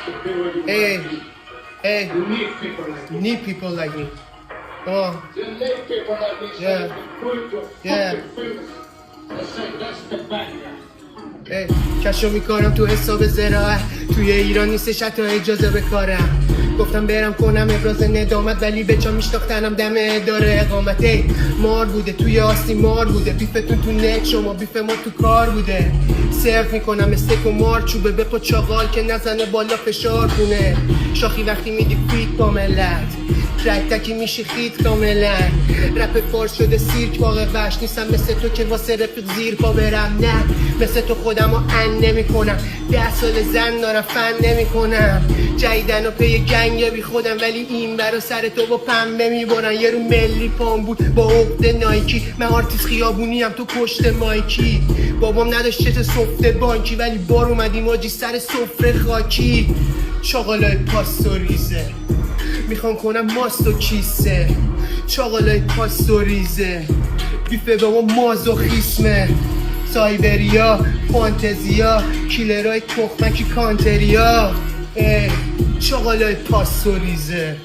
Hey, hey, You need people like you me. need people like me. Oh, You need people like me. So Yeah. you put your Yeah. fucking fingers and say, that's the bad guy. کشو میکنم تو حساب زراعت توی ایران نیستش حتی اجازه به کارم گفتم برم کنم ابراز ندامت ولی به جا میشتاختنم دم اداره اقامت مار بوده توی آستی مار بوده بیفتون تو نت شما بیف ما تو کار بوده صرف میکنم استیک و مار چوبه به پا چاقال که نزنه بالا فشار کنه شاخی وقتی میدی فیت با ملت رک تکی میشه خیت کاملا رپ فارس شده سیرک واقع وش نیستم مثل تو که واسه رفیق زیر پا برم نه مثل تو خودمو ان نمی کنم 10 سال زن دارم فن نمی کنم جیدن و پی گنگ بی خودم ولی این برا سر تو با پنبه میبرن یه رو ملی پام بود با عقد نایکی من آرتیست خیابونی هم تو پشت مایکی بابام نداشت چت سفته بانکی ولی بار اومدیم آجی سر سفره خاکی چاقالای پاستوریزه میخوام کنم ماست و کیسه چاقالای پاستوریزه بیفه به ما مازوخیسمه سایبریا فانتزیا کیلرهای تخمکی کانتریا چاقالای پاستوریزه